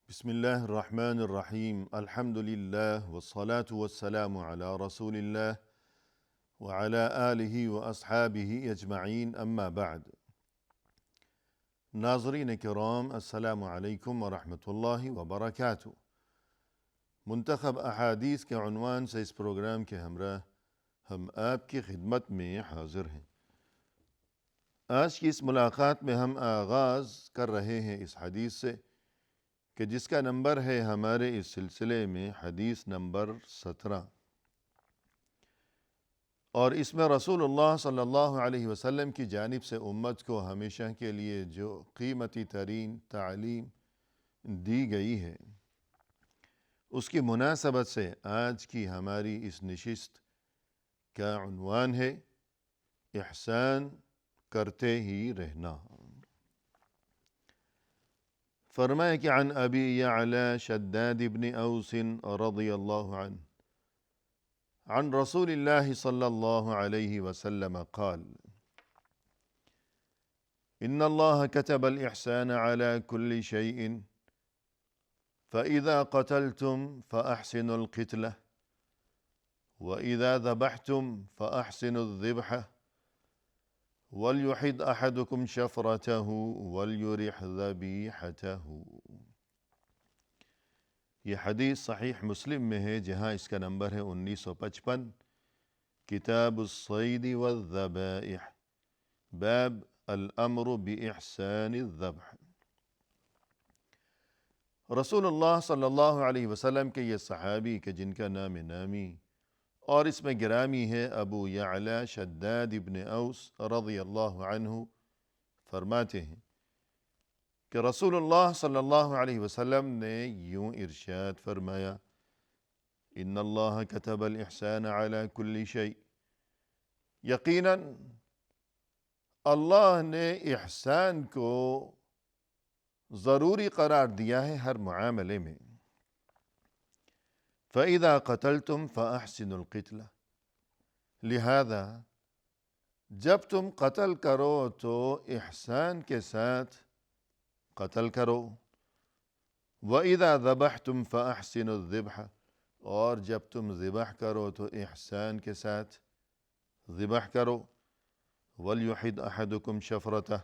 بسم الله الرحمن الرحيم الحمد لله والصلاة والسلام على رسول الله وعلى آله وأصحابه أجمعين أما بعد ناظرین کرام السلام علیکم ورحمۃ اللہ وبرکاتہ۔ منتخب احادیث کے عنوان سے اس پروگرام کے ہمراہ ہم آپ کی خدمت میں حاضر ہیں۔ آج کی اس ملاقات میں ہم آغاز کر رہے ہیں اس حدیث سے کہ جس کا نمبر ہے ہمارے اس سلسلے میں حدیث نمبر 17، اور اس میں رسول اللہ صلی اللہ علیہ وسلم کی جانب سے امت کو ہمیشہ کے لیے جو قیمتی ترین تعلیم دی گئی ہے اس کی مناسبت سے آج کی ہماری اس نشست کا عنوان ہے احسان کرتے ہی رہنا۔ فرمایا کہ عن ابی یعلا شداد بن اوس رضی اللہ عنہ عن رسول الله صلى الله عليه وسلم قال إن الله كتب الإحسان على كل شيء فإذا قتلتم فأحسنوا القتلة وإذا ذبحتم فأحسنوا الذبحة وليحد أحدكم شفرته وليرح ذبيحته۔ یہ حدیث صحیح مسلم میں ہے، جہاں اس کا نمبر ہے 1955، کتاب الصید والذبائح، باب الامر باحسان الذبح۔ رسول اللہ صلی اللہ علیہ وسلم کے یہ صحابی کہ جن کا نام نامی اور اس میں گرامی ہے ابو یعلا شداد ابن اوس رضی اللہ عنہ، فرماتے ہیں کہ رسول اللہ صلی اللہ علیہ وسلم نے یوں ارشاد فرمایا، ان اللہ کتب الاحسان علی کل شیء، یقیناً اللہ نے احسان کو ضروری قرار دیا ہے ہر معاملے میں۔ فَإِذَا قَتَلْتُمْ فَأَحْسِنُوا الْقِتْلَةَ، لہذا جب تم قتل کرو تو احسان کے ساتھ قتل کرو۔ وَإِذَا ذَبَحْتُمْ فَأَحْسِنُوا الذِّبْحَ، اور جب تم ذبح کرو تو احسان کے ساتھ ذبح کرو۔ وَلْيُحِدْ أَحَدُكُمْ شَفْرَتَهُ،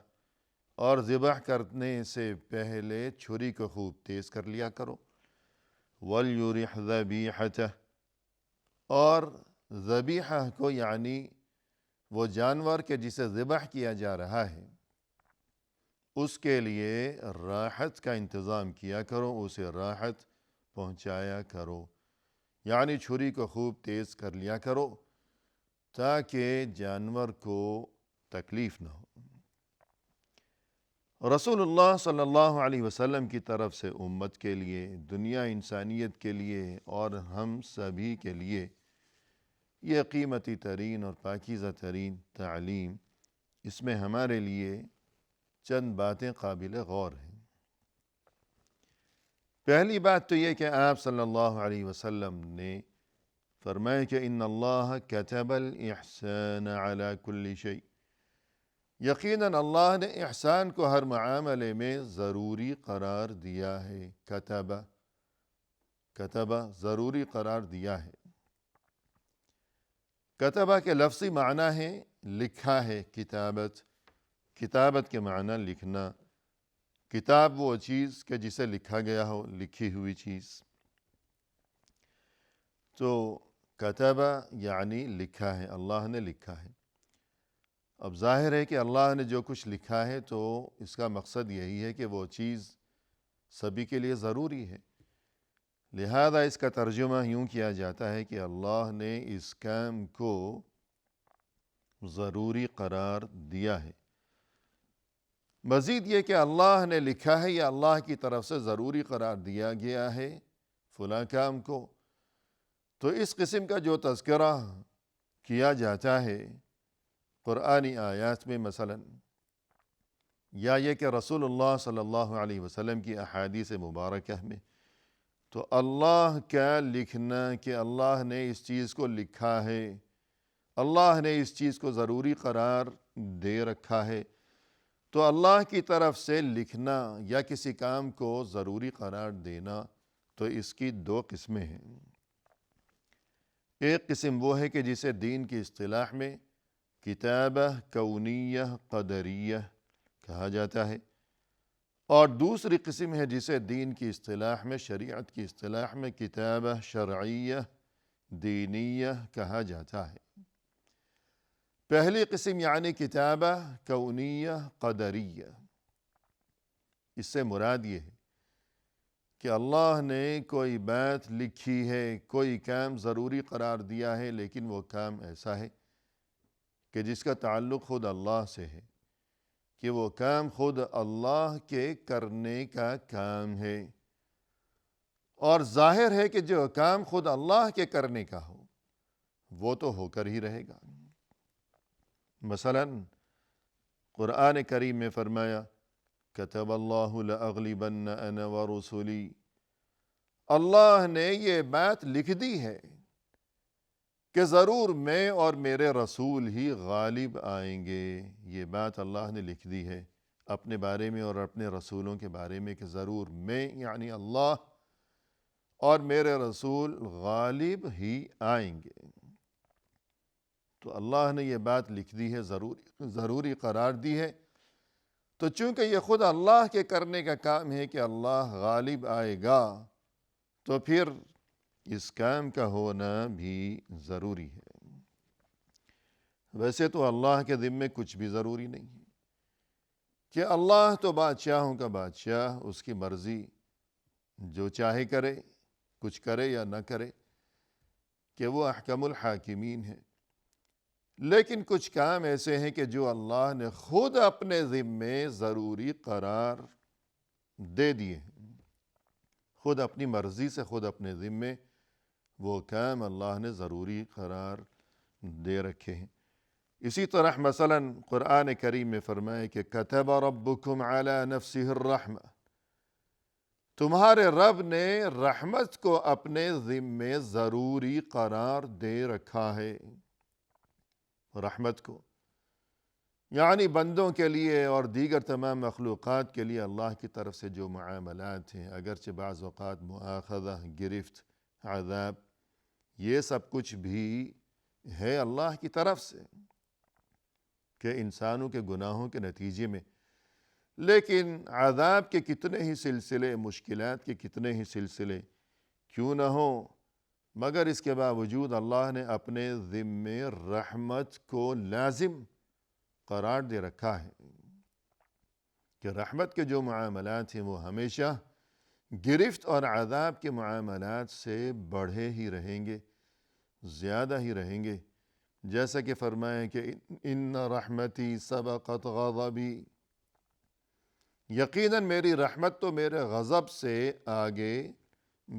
اور ذبح کرنے سے پہلے چھری کو خوب تیز کر لیا کرو۔ وَلْيُرِحْ ذَبِيحَتَهُ، اور ذبیحہ کو یعنی وہ جانور کے جسے ذبح کیا جا رہا ہے اس کے لیے راحت کا انتظام کیا کرو، اسے راحت پہنچایا کرو، یعنی چھری کو خوب تیز کر لیا کرو تاکہ جانور کو تکلیف نہ ہو۔ رسول اللہ صلی اللہ علیہ وسلم کی طرف سے امت کے لیے، دنیا انسانیت کے لیے اور ہم سبھی کے لیے یہ قیمتی ترین اور پاکیزہ ترین تعلیم، اس میں ہمارے لیے چند باتیں قابل غور ہیں۔ پہلی بات تو یہ کہ آپ صلی اللہ علیہ وسلم نے فرمایا کہ ان اللہ کتب الاحسان علی کل شیء، یقیناً اللہ نے احسان کو ہر معاملے میں ضروری قرار دیا ہے۔ کتبہ ضروری قرار دیا ہے۔ کتبہ کے لفظی معنی ہے لکھا ہے، کتابت کے معنی لکھنا۔ کتاب وہ چیز کہ جسے لکھا گیا ہو، لکھی ہوئی چیز۔ تو کتبہ یعنی لکھا ہے، اللہ نے لکھا ہے۔ اب ظاہر ہے کہ اللہ نے جو کچھ لکھا ہے تو اس کا مقصد یہی ہے کہ وہ چیز سبھی کے لیے ضروری ہے، لہذا اس کا ترجمہ یوں کیا جاتا ہے کہ اللہ نے اس کام کو ضروری قرار دیا ہے۔ مزید یہ کہ اللہ نے لکھا ہے یا اللہ کی طرف سے ضروری قرار دیا گیا ہے فلاں کام کو، تو اس قسم کا جو تذکرہ کیا جاتا ہے قرآنی آیات میں مثلا، یا یہ کہ رسول اللہ صلی اللہ علیہ وسلم کی احادیث مبارکہ میں، تو اللہ کا لکھنا کہ اللہ نے اس چیز کو لکھا ہے، اللہ نے اس چیز کو ضروری قرار دے رکھا ہے، تو اللہ کی طرف سے لکھنا یا کسی کام کو ضروری قرار دینا تو اس کی دو قسمیں ہیں۔ ایک قسم وہ ہے کہ جسے دین کی اصطلاح میں کتابہ کونیہ قدریہ کہا جاتا ہے، اور دوسری قسم ہے جسے دین کی اصطلاح میں، شریعت کی اصطلاح میں کتابہ شرعیہ دینیہ کہا جاتا ہے۔ پہلی قسم یعنی کتابہ کونیہ قدریہ، اس سے مراد یہ ہے کہ اللہ نے کوئی بات لکھی ہے، کوئی کام ضروری قرار دیا ہے، لیکن وہ کام ایسا ہے کہ جس کا تعلق خود اللہ سے ہے، کہ وہ کام خود اللہ کے کرنے کا کام ہے، اور ظاہر ہے کہ جو کام خود اللہ کے کرنے کا ہو وہ تو ہو کر ہی رہے گا۔ مثلا قرآن کریم میں فرمایا کتب اللہ لأغلبن انا ورسلی، اللہ نے یہ بات لکھ دی ہے کہ ضرور میں اور میرے رسول ہی غالب آئیں گے۔ یہ بات اللہ نے لکھ دی ہے اپنے بارے میں اور اپنے رسولوں کے بارے میں کہ ضرور میں یعنی اللہ اور میرے رسول غالب ہی آئیں گے۔ تو اللہ نے یہ بات لکھ دی ہے، ضروری قرار دی ہے، تو چونکہ یہ خود اللہ کے کرنے کا کام ہے کہ اللہ غالب آئے گا، تو پھر اس کام کا ہونا بھی ضروری ہے۔ ویسے تو اللہ کے ذمے کچھ بھی ضروری نہیں ہے، کہ اللہ تو بادشاہوں کا بادشاہ، اس کی مرضی، جو چاہے کرے، کچھ کرے یا نہ کرے، کہ وہ احکم الحاکمین ہے۔ لیکن کچھ کام ایسے ہیں کہ جو اللہ نے خود اپنے ذمے ضروری قرار دے دیے ہیں، خود اپنی مرضی سے خود اپنے ذمے وہ کام اللہ نے ضروری قرار دے رکھے ہیں۔ اسی طرح مثلا قرآن کریم میں فرمائے کہ کتب ربکم علی نفسہ الرحمہ، تمہارے رب نے رحمت کو اپنے ذمے ضروری قرار دے رکھا ہے۔ رحمت کو یعنی بندوں کے لیے اور دیگر تمام مخلوقات کے لیے اللہ کی طرف سے جو معاملات ہیں، اگرچہ بعض اوقات مؤاخذہ، گرفت، عذاب، یہ سب کچھ بھی ہے اللہ کی طرف سے کہ انسانوں کے گناہوں کے نتیجے میں، لیکن عذاب کے کتنے ہی سلسلے، مشکلات کے کتنے ہی سلسلے کیوں نہ ہوں، مگر اس کے باوجود اللہ نے اپنے ذمے رحمت کو لازم قرار دے رکھا ہے کہ رحمت کے جو معاملات ہیں وہ ہمیشہ گرفت اور عذاب کے معاملات سے بڑھے ہی رہیں گے، زیادہ ہی رہیں گے، جیسا کہ فرمائے کہ ان رحمتی سبقت غضبی، یقیناً میری رحمت تو میرے غضب سے آگے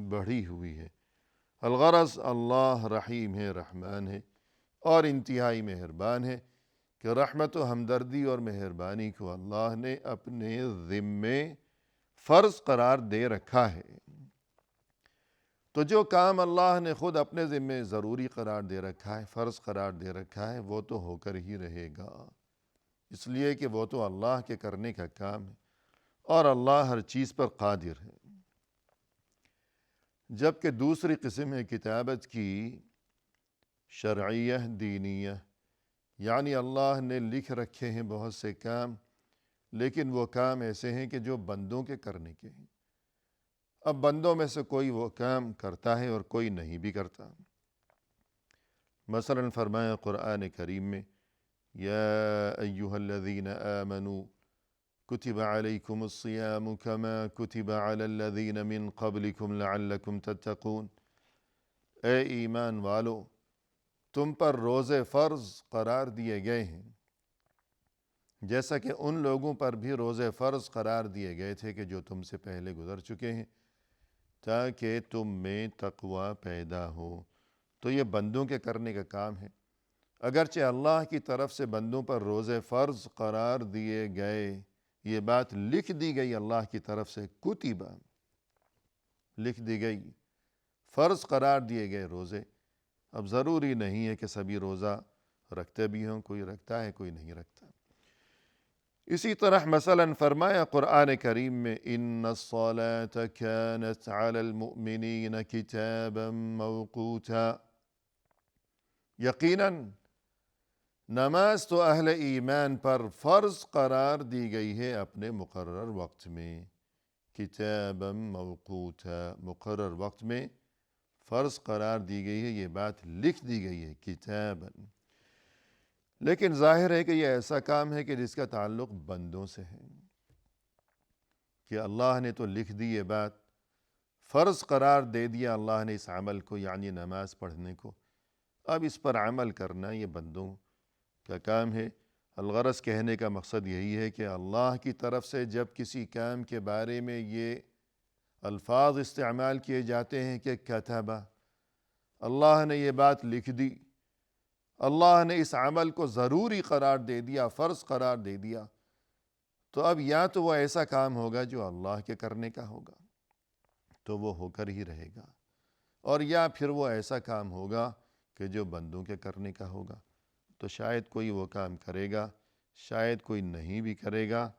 بڑھی ہوئی ہے۔ الغرض اللہ رحیم ہے، رحمان ہے، اور انتہائی مہربان ہے، کہ رحمت و ہمدردی اور مہربانی کو اللہ نے اپنے ذمے فرض قرار دے رکھا ہے۔ تو جو کام اللہ نے خود اپنے ذمے ضروری قرار دے رکھا ہے، فرض قرار دے رکھا ہے، وہ تو ہو کر ہی رہے گا، اس لیے کہ وہ تو اللہ کے کرنے کا کام ہے اور اللہ ہر چیز پر قادر ہے۔ جبکہ دوسری قسم ہے کتابت کی شرعیہ دینیہ، یعنی اللہ نے لکھ رکھے ہیں بہت سے کام، لیکن وہ کام ایسے ہیں کہ جو بندوں کے کرنے کے ہیں۔ اب بندوں میں سے کوئی وہ کام کرتا ہے اور کوئی نہیں بھی کرتا۔ مثلا فرمایا قرآن کریم میں یا ایہا الذین آمنوا کتب علیکم الصیام کما کتب علی الذین من قبلکم لعلکم تتقون، اے ایمان والو، تم پر روزے فرض قرار دیے گئے ہیں جیسا کہ ان لوگوں پر بھی روزے فرض قرار دیے گئے تھے کہ جو تم سے پہلے گزر چکے ہیں، تاکہ تم میں تقوی پیدا ہو۔ تو یہ بندوں کے کرنے کا کام ہے، اگرچہ اللہ کی طرف سے بندوں پر روزے فرض قرار دیے گئے، یہ بات لکھ دی گئی اللہ کی طرف سے، کتبہ لکھ دی گئی، فرض قرار دیے گئے روزے۔ اب ضروری نہیں ہے کہ سبھی روزہ رکھتے بھی ہوں، کوئی رکھتا ہے کوئی نہیں رکھتا۔ اسی طرح مثلا فرمایا قرآن کریم میں ان الصلاة كانت على المؤمنین کتابا موقوتا، یقیناً نماز تو اہل ایمان پر فرض قرار دی گئی ہے اپنے مقرر وقت میں، کتابا موقوتا، مقرر وقت میں فرض قرار دی گئی ہے، یہ بات لکھ دی گئی ہے کتابا۔ لیکن ظاہر ہے کہ یہ ایسا کام ہے کہ جس کا تعلق بندوں سے ہے، کہ اللہ نے تو لکھ دی یہ بات، فرض قرار دے دیا اللہ نے اس عمل کو، یعنی نماز پڑھنے کو، اب اس پر عمل کرنا یہ بندوں کا کام ہے۔ الغرض کہنے کا مقصد یہی ہے کہ اللہ کی طرف سے جب کسی کام کے بارے میں یہ الفاظ استعمال کیے جاتے ہیں کہ کتبہ، اللہ نے یہ بات لکھ دی، اللہ نے اس عمل کو ضروری قرار دے دیا، فرض قرار دے دیا، تو اب یا تو وہ ایسا کام ہوگا جو اللہ کے کرنے کا ہوگا تو وہ ہو کر ہی رہے گا، اور یا پھر وہ ایسا کام ہوگا کہ جو بندوں کے کرنے کا ہوگا، تو شاید کوئی وہ کام کرے گا، شاید کوئی نہیں بھی کرے گا،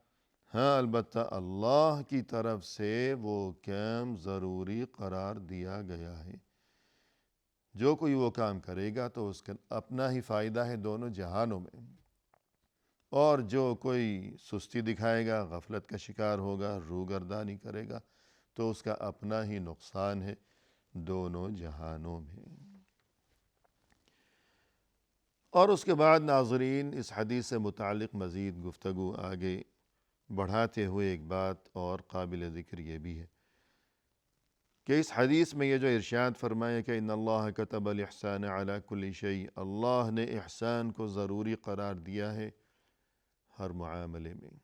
ہاں البتہ اللہ کی طرف سے وہ کام ضروری قرار دیا گیا ہے۔ جو کوئی وہ کام کرے گا تو اس کا اپنا ہی فائدہ ہے دونوں جہانوں میں، اور جو کوئی سستی دکھائے گا، غفلت کا شکار ہوگا، روگردانی کرے گا، تو اس کا اپنا ہی نقصان ہے دونوں جہانوں میں۔ اور اس کے بعد ناظرین اس حدیث سے متعلق مزید گفتگو آگے بڑھاتے ہوئے ایک بات اور قابل ذکر یہ بھی ہے کہ اس حدیث میں یہ جو ارشاد فرمایا کہ ان اللہ کتب الاحسان علی کل شیء، اللہ نے احسان کو ضروری قرار دیا ہے ہر معاملے میں،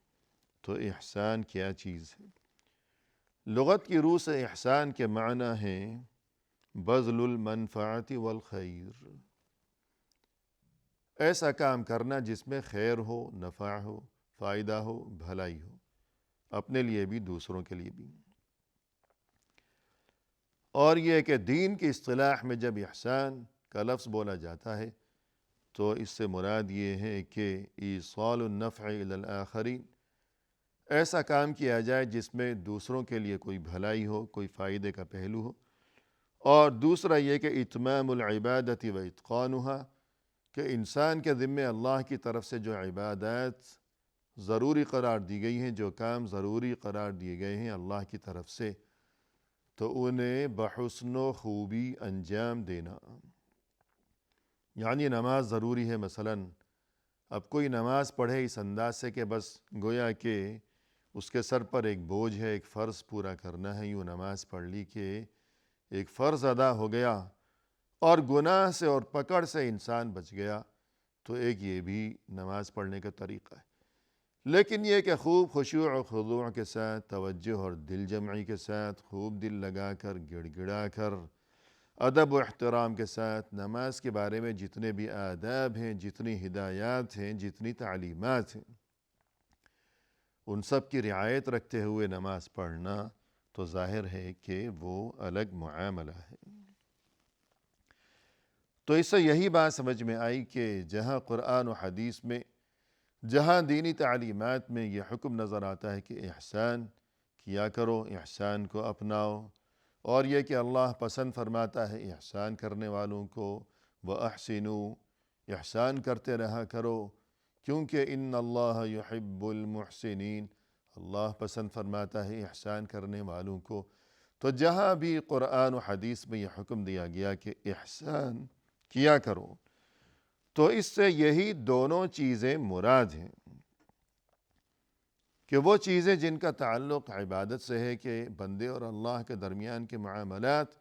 تو احسان کیا چیز ہے؟ لغت کی روح سے احسان کے معنی ہیں بذل المنفعت والخیر، ایسا کام کرنا جس میں خیر ہو، نفع ہو، فائدہ ہو، بھلائی ہو، اپنے لیے بھی دوسروں کے لیے بھی۔ اور یہ کہ دین کی اصطلاح میں جب احسان کا لفظ بولا جاتا ہے تو اس سے مراد یہ ہے کہ ایصال النفع الی الآخرین، ایسا کام کیا جائے جس میں دوسروں کے لیے کوئی بھلائی ہو، کوئی فائدے کا پہلو ہو، اور دوسرا یہ کہ اتمام العبادت و اتقانها، کہ انسان کے ذمے اللہ کی طرف سے جو عبادات ضروری قرار دی گئی ہیں، جو کام ضروری قرار دیے گئے ہیں اللہ کی طرف سے، تو انہیں بحسن و خوبی انجام دینا۔ یعنی نماز ضروری ہے مثلا، اب کوئی نماز پڑھے اس انداز سے کہ بس گویا کہ اس کے سر پر ایک بوجھ ہے، ایک فرض پورا کرنا ہے، یوں نماز پڑھ لی کہ ایک فرض ادا ہو گیا اور گناہ سے اور پکڑ سے انسان بچ گیا، تو ایک یہ بھی نماز پڑھنے کا طریقہ ہے۔ لیکن یہ کہ خوب خشوع و خضوع کے ساتھ، توجہ اور دل جمعی کے ساتھ، خوب دل لگا کر، گڑ گڑا کر، ادب و احترام کے ساتھ نماز کے بارے میں جتنے بھی آداب ہیں، جتنی ہدایات ہیں، جتنی تعلیمات ہیں، ان سب کی رعایت رکھتے ہوئے نماز پڑھنا تو ظاہر ہے کہ وہ الگ معاملہ ہے۔ تو اس سے یہی بات سمجھ میں آئی کہ جہاں قرآن و حدیث میں، جہاں دینی تعلیمات میں یہ حکم نظر آتا ہے کہ احسان کیا کرو، احسان کو اپناؤ، اور یہ کہ اللہ پسند فرماتا ہے احسان کرنے والوں کو، وَأَحْسِنُوا، احسان کرتے رہا کرو، کیونکہ ان اللہ یحب المحسنین، اللہ پسند فرماتا ہے احسان کرنے والوں کو۔ تو جہاں بھی قرآن و حدیث میں یہ حکم دیا گیا کہ احسان کیا کرو، تو اس سے یہی دونوں چیزیں مراد ہیں، کہ وہ چیزیں جن کا تعلق عبادت سے ہے کہ بندے اور اللہ کے درمیان کے معاملات،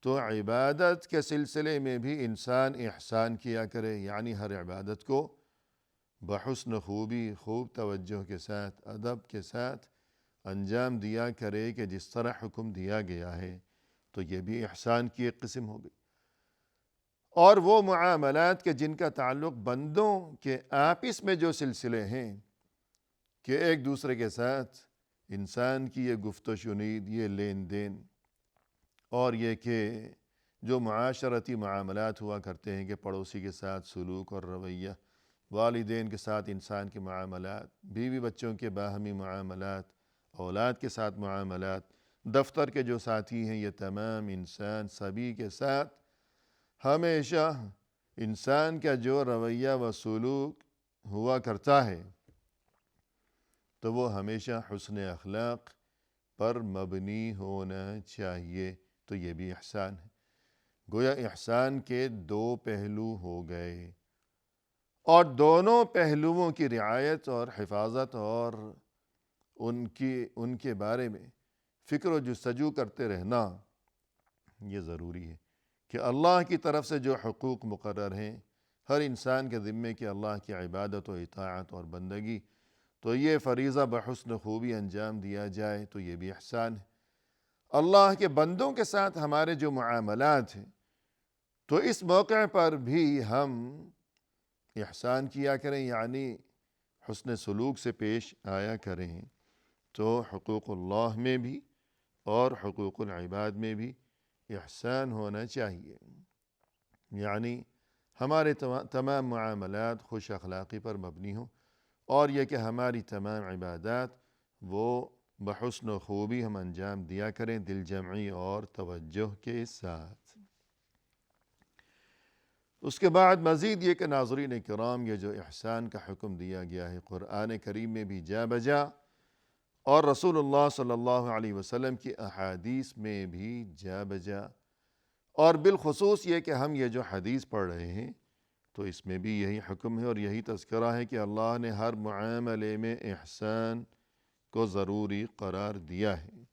تو عبادت کے سلسلے میں بھی انسان احسان کیا کرے، یعنی ہر عبادت کو بحسن خوبی، خوب توجہ کے ساتھ، ادب کے ساتھ انجام دیا کرے کہ جس طرح حکم دیا گیا ہے، تو یہ بھی احسان کی ایک قسم ہوگی۔ اور وہ معاملات کے جن کا تعلق بندوں کے آپس میں جو سلسلے ہیں، کہ ایک دوسرے کے ساتھ انسان کی یہ گفت و شنید، یہ لین دین، اور یہ کہ جو معاشرتی معاملات ہوا کرتے ہیں کہ پڑوسی کے ساتھ سلوک اور رویہ، والدین کے ساتھ انسان کے معاملات، بیوی بچوں کے باہمی معاملات، اولاد کے ساتھ معاملات، دفتر کے جو ساتھی ہیں، یہ تمام انسان سبھی کے ساتھ ہمیشہ انسان کا جو رویہ و سلوک ہوا کرتا ہے تو وہ ہمیشہ حسن اخلاق پر مبنی ہونا چاہیے۔ تو یہ بھی احسان ہے۔ گویا احسان کے دو پہلو ہو گئے، اور دونوں پہلوؤں کی رعایت اور حفاظت اور ان کے بارے میں فکر و جستجو کرتے رہنا یہ ضروری ہے کہ اللہ کی طرف سے جو حقوق مقرر ہیں ہر انسان کے ذمے کہ اللہ کی عبادت و اطاعت اور بندگی، تو یہ فریضہ بحسن خوبی انجام دیا جائے تو یہ بھی احسان ہے۔ اللہ کے بندوں کے ساتھ ہمارے جو معاملات ہیں تو اس موقع پر بھی ہم احسان کیا کریں، یعنی حسن سلوک سے پیش آیا کریں۔ تو حقوق اللہ میں بھی اور حقوق العباد میں بھی احسان ہونا چاہیے، یعنی ہمارے تمام معاملات خوش اخلاقی پر مبنی ہوں، اور یہ کہ ہماری تمام عبادات وہ بحسن و خوبی ہم انجام دیا کریں، دل جمعی اور توجہ کے ساتھ۔ اس کے بعد مزید یہ کہ ناظرین کرام، یہ جو احسان کا حکم دیا گیا ہے قرآن کریم میں بھی جا بجا، اور رسول اللہ صلی اللہ علیہ وسلم کی احادیث میں بھی جا بجا، اور بالخصوص یہ کہ ہم یہ جو حدیث پڑھ رہے ہیں تو اس میں بھی یہی حکم ہے اور یہی تذکرہ ہے کہ اللہ نے ہر معاملے میں احسان کو ضروری قرار دیا ہے۔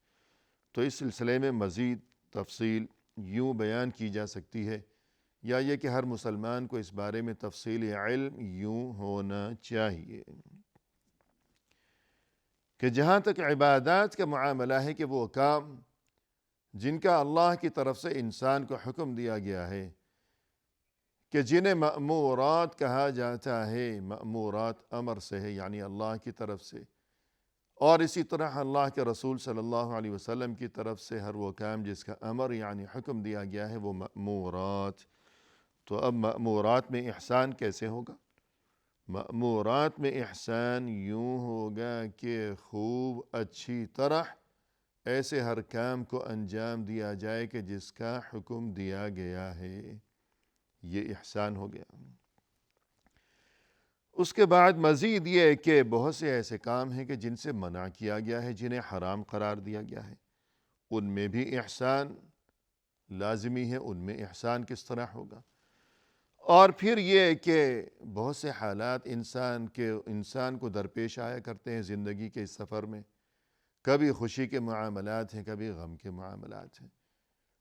تو اس سلسلے میں مزید تفصیل یوں بیان کی جا سکتی ہے، یا یہ کہ ہر مسلمان کو اس بارے میں تفصیلی علم یوں ہونا چاہیے کہ جہاں تک عبادات کا معاملہ ہے کہ وہ کام جن کا اللہ کی طرف سے انسان کو حکم دیا گیا ہے کہ جنہیں مأمورات کہا جاتا ہے، مأمورات امر سے ہے یعنی اللہ کی طرف سے، اور اسی طرح اللہ کے رسول صلی اللہ علیہ وسلم کی طرف سے ہر وہ کام جس کا امر یعنی حکم دیا گیا ہے وہ مأمورات۔ تو اب مأمورات میں احسان کیسے ہوگا؟ مأمورات میں احسان یوں ہوگا کہ خوب اچھی طرح ایسے ہر کام کو انجام دیا جائے کہ جس کا حکم دیا گیا ہے، یہ احسان ہو گیا۔ اس کے بعد مزید یہ کہ بہت سے ایسے کام ہیں کہ جن سے منع کیا گیا ہے، جنہیں حرام قرار دیا گیا ہے، ان میں بھی احسان لازمی ہے۔ ان میں احسان کس طرح ہوگا؟ اور پھر یہ کہ بہت سے حالات انسان کو درپیش آیا کرتے ہیں زندگی کے اس سفر میں، کبھی خوشی کے معاملات ہیں، کبھی غم کے معاملات ہیں،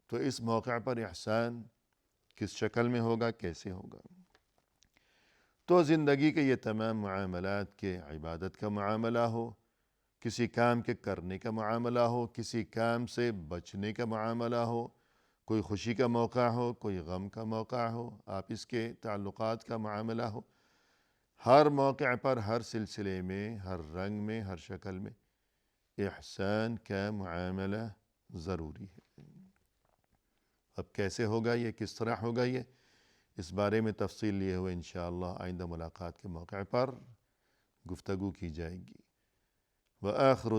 تو اس موقع پر احسان کس شکل میں ہوگا، کیسے ہوگا؟ تو زندگی کے یہ تمام معاملات کے عبادت کا معاملہ ہو، کسی کام کے کرنے کا معاملہ ہو، کسی کام سے بچنے کا معاملہ ہو، کوئی خوشی کا موقع ہو، کوئی غم کا موقع ہو، آپس کے تعلقات کا معاملہ ہو، ہر موقع پر، ہر سلسلے میں، ہر رنگ میں، ہر شکل میں احسان کا معاملہ ضروری ہے۔ اب کیسے ہوگا یہ، کس طرح ہوگا یہ، اس بارے میں تفصیل لیے ہوئے انشاءاللہ آئندہ ملاقات کے موقع پر گفتگو کی جائے گی۔ وآخر